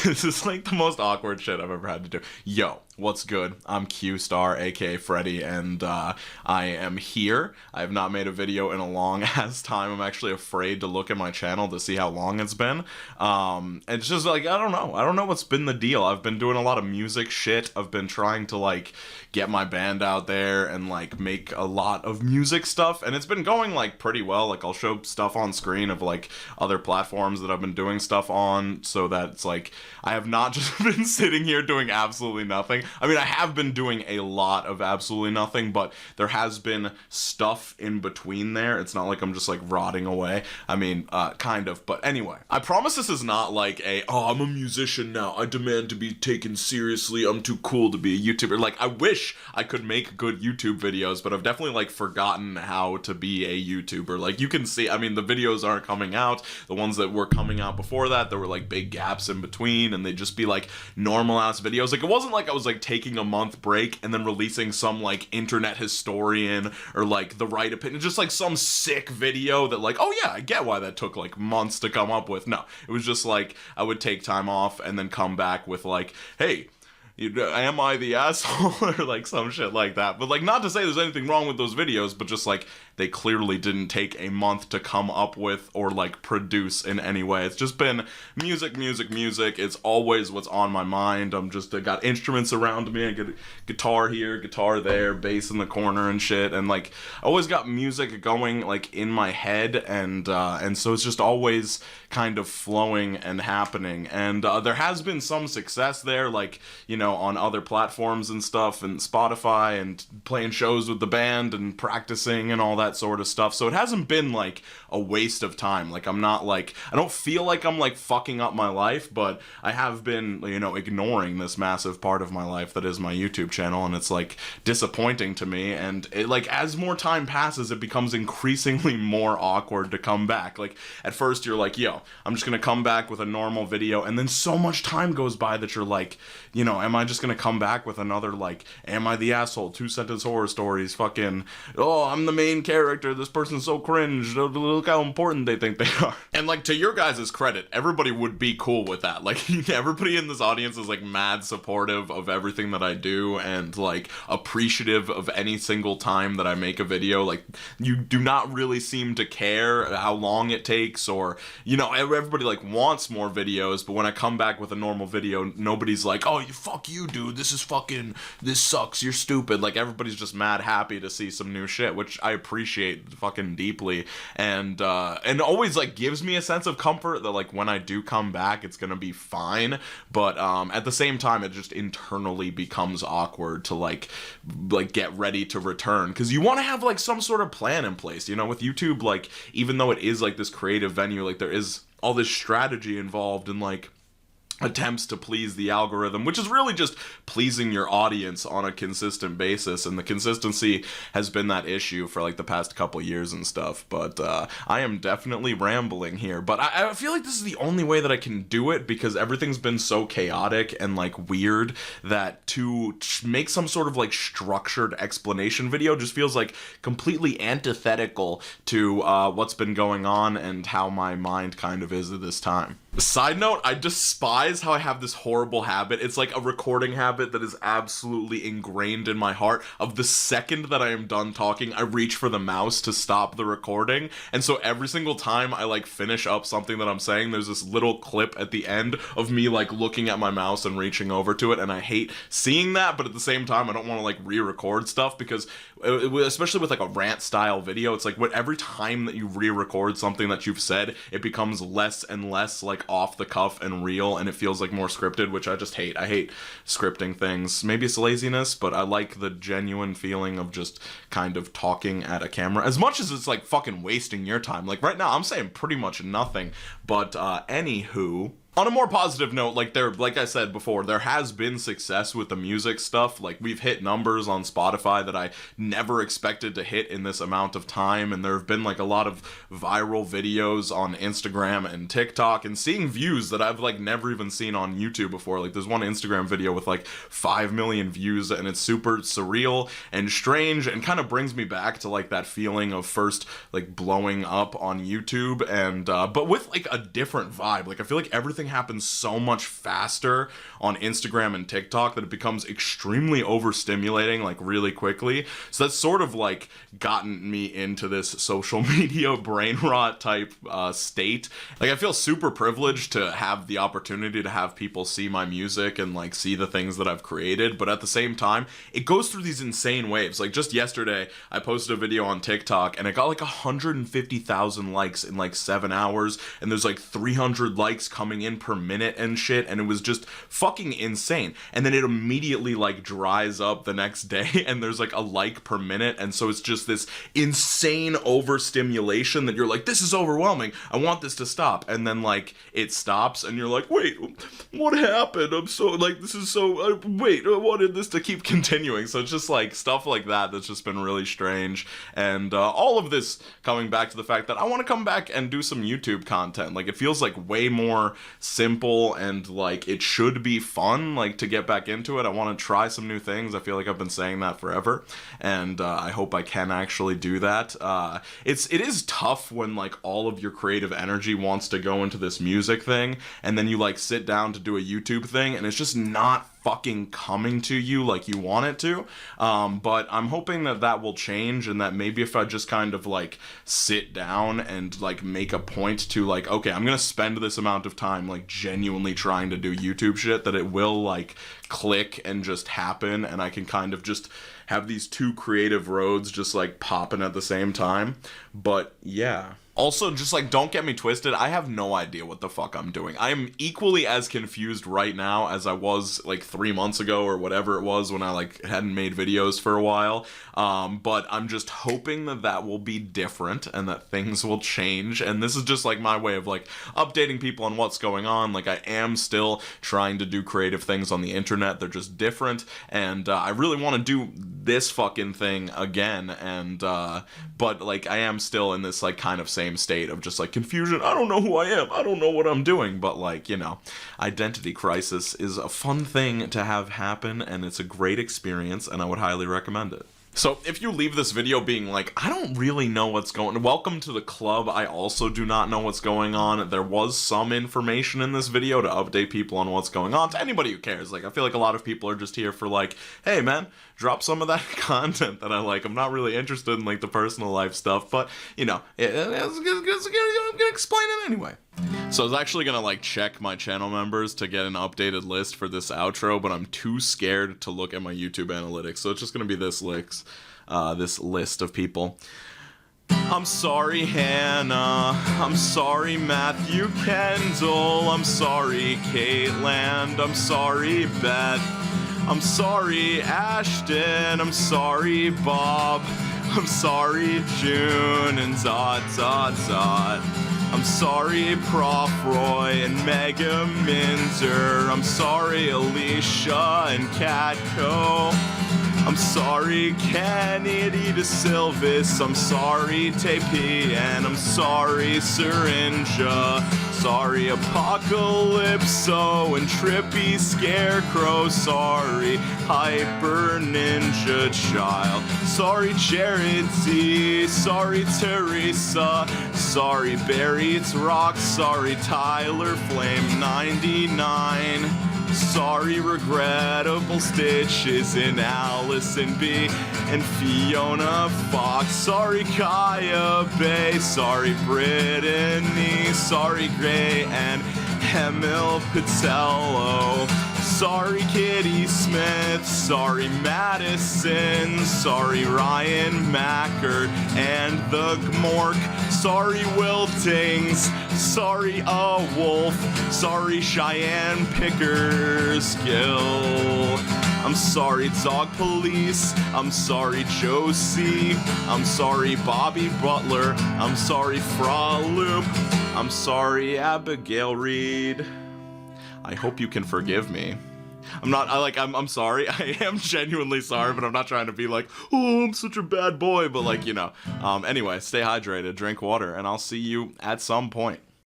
This is like the most awkward shit I've ever had to do. Yo, what's good? I'm Cuestar, aka Freddy, and I am here. I have not made a video in a long ass time. I'm actually afraid to look at my channel to see how long it's been. It's just like, I don't know. I don't know what's been the deal. I've been doing a lot of music shit. I've been trying to like get my band out there and like make a lot of music stuff, and it's been going like pretty well. Like I'll show stuff on screen of like other platforms that I've been doing stuff on, so that it's like I have not just been sitting here doing absolutely nothing. I mean, I have been doing a lot of absolutely nothing, but there has been stuff in between there. It's not like I'm just like rotting away. I mean, kind of, but anyway. I promise this is not like oh, I'm a musician now, I demand to be taken seriously, I'm too cool to be a YouTuber. Like, I wish I could make good YouTube videos, but I've definitely like forgotten how to be a YouTuber. Like, you can see, I mean, the videos aren't coming out. The ones that were coming out before that, there were like big gaps in between, and they'd just be like normal ass videos. Like, it wasn't like I was like taking a month break and then releasing some like internet historian or like the right opinion, just like some sick video that like, oh yeah, I get why that took like months to come up with. No, it was just like I would take time off and then come back with like, hey, am I the asshole, or like some shit like that. But like, not to say there's anything wrong with those videos, but just like they clearly didn't take a month to come up with or like produce in any way. It's just been music, music, music. It's always what's on my mind. I got instruments around me. I get a guitar here, guitar there, bass in the corner and shit, and like I always got music going like in my head, and so it's just always kind of flowing and happening. And there has been some success there, like, you know, on other platforms and stuff, and Spotify, and playing shows with the band and practicing and all that sort of stuff. So it hasn't been like a waste of time. Like, I'm not like, I don't feel like I'm like fucking up my life, but I have been, you know, ignoring this massive part of my life that is my YouTube channel, and it's like disappointing to me. And it, like, as more time passes, it becomes increasingly more awkward to come back. Like, at first you're like, yo, I'm just gonna come back with a normal video, and then so much time goes by that you're like, you know, am I just gonna come back with another like, am I the asshole, 2-sentence horror stories, fucking, oh, I'm the main character, this person's so cringe, look how important they think they are. And like, to your guys' credit, everybody would be cool with that. Like, everybody in this audience is like mad supportive of everything that I do, and like appreciative of any single time that I make a video. Like, you do not really seem to care how long it takes, or, you know, everybody like wants more videos, but when I come back with a normal video, nobody's like, oh, fuck you, dude, this is fucking, this sucks, you're stupid. Like, everybody's just mad happy to see some new shit, which I appreciate fucking deeply, and always like gives me a sense of comfort that like when I do come back, it's gonna be fine. But at the same time, it just internally becomes awkward to like get ready to return, because you want to have like some sort of plan in place, you know, with YouTube. Like, even though it is like this creative venue, like there is all this strategy involved in like attempts to please the algorithm, which is really just pleasing your audience on a consistent basis, and the consistency has been that issue for like the past couple years and stuff. But I am definitely rambling here, but I feel like this is the only way that I can do it, because everything's been so chaotic and like weird that to make some sort of like structured explanation video just feels like completely antithetical to what's been going on and how my mind kind of is at this time. Side note, I despise how I have this horrible habit. It's like a recording habit that is absolutely ingrained in my heart. Of the second that I am done talking, I reach for the mouse to stop the recording. And so every single time I like finish up something that I'm saying, there's this little clip at the end of me like looking at my mouse and reaching over to it. And I hate seeing that, but at the same time, I don't want to like re-record stuff, because especially with like a rant style video, it's like every time that you re-record something that you've said, it becomes less and less like off the cuff and real, and it feels like more scripted, which I just hate. I hate scripting things. Maybe it's laziness, but I like the genuine feeling of just kind of talking at a camera, as much as it's like fucking wasting your time. Like, right now I'm saying pretty much nothing, but anywho, on a more positive note, like I said before, there has been success with the music stuff. Like, we've hit numbers on Spotify that I never expected to hit in this amount of time, and there have been like a lot of viral videos on Instagram and TikTok, and seeing views that I've like never even seen on YouTube before. Like, there's one Instagram video with like 5 million views, and it's super surreal and strange, and kind of brings me back to like that feeling of first like blowing up on YouTube, and but with like a different vibe. Like, I feel like everything everything happens so much faster on Instagram and TikTok that it becomes extremely overstimulating, like, really quickly. So that's sort of, like, gotten me into this social media brain rot type state. Like, I feel super privileged to have the opportunity to have people see my music and, like, see the things that I've created, but at the same time, it goes through these insane waves. Like, just yesterday, I posted a video on TikTok, and it got, like, 150,000 likes in, like, 7 hours, and there's, like, 300 likes coming in per minute and shit, and it was just fucking insane. And then it immediately, like, dries up the next day, and there's, like, a like per minute, and so it's just this insane overstimulation that you're like, this is overwhelming, I want this to stop, and then, like, it stops, and you're like, wait, what happened? I'm so, like, this is so, wait, I wanted this to keep continuing. So it's just, like, stuff like that that's just been really strange, and all of this coming back to the fact that I want to come back and do some YouTube content. Like, it feels like way more simple, and, like, it should be fun, like, to get back into it. I want to try some new things. I feel like I've been saying that forever, and I hope I can actually do that. It is tough when, like, all of your creative energy wants to go into this music thing, and then you, like, sit down to do a YouTube thing, and it's just not fucking coming to you like you want it to. But I'm hoping that that will change, and that maybe if I just kind of, like, sit down and, like, make a point to, like, okay, I'm gonna spend this amount of time, like, genuinely trying to do YouTube shit, that it will, like, click and just happen, and I can kind of just have these two creative roads just, like, popping at the same time. But yeah. Also, just, like, don't get me twisted, I have no idea what the fuck I'm doing. I am equally as confused right now as I was, like, 3 months ago or whatever it was when I, like, hadn't made videos for a while. But I'm just hoping that that will be different and that things will change. And this is just, like, my way of, like, updating people on what's going on. Like, I am still trying to do creative things on the internet. They're just different. And I really want to do this fucking thing again. And, but, like, I am still in this, like, kind of same state of just, like, confusion. I don't know who I am. I don't know what I'm doing. But, like, you know, identity crisis is a fun thing to have happen, and it's a great experience, and I would highly recommend it. So, if you leave this video being like, I don't really know what's going on, welcome to the club. I also do not know what's going on. There was some information in this video to update people on what's going on. To anybody who cares, like, I feel like a lot of people are just here for, like, hey, man, drop some of that content that I like. I'm not really interested in, like, the personal life stuff, but, you know, I'm gonna explain it anyway. So I was actually gonna, like, check my channel members to get an updated list for this outro, but I'm too scared to look at my YouTube analytics, so it's just gonna be this list of people. I'm sorry, Hannah. I'm sorry, Matthew Kendall. I'm sorry, Caitlin. I'm sorry, Beth. I'm sorry, Ashton. I'm sorry, Bob. I'm sorry, June, and ... I'm sorry, Prof. Roy and Mega Minzer. I'm sorry, Alicia and Catco. I'm sorry, Kennedy De Silvis. I'm sorry, Tepi, and I'm sorry, Syringa. Sorry, Apocalypso and Trippy Scarecrow. Sorry, Hyper Ninja Child. Sorry, Jared Z. Sorry, Teresa. Sorry, Barry It's Rock. Sorry, Tyler Flame 99. Sorry, Regrettable Stitches and Allison B. and Fiona Fox. Sorry, Kaya Bay. Sorry, Brittany. Sorry, Gray and Emil Patello. Sorry, Kitty Smith. Sorry, Madison. Sorry, Ryan Mackert and the Mork. Sorry, Wiltings. Sorry, A Wolf. Sorry, Cheyenne Pickersgill. I'm sorry, Dog Police. I'm sorry, Josie. I'm sorry, Bobby Butler. I'm sorry, Fra Loop. I'm sorry, Abigail Reed. I hope you can forgive me. I'm sorry. I am genuinely sorry, but I'm not trying to be like, oh, I'm such a bad boy. But, like, you know. Anyway, stay hydrated, drink water, and I'll see you at some point.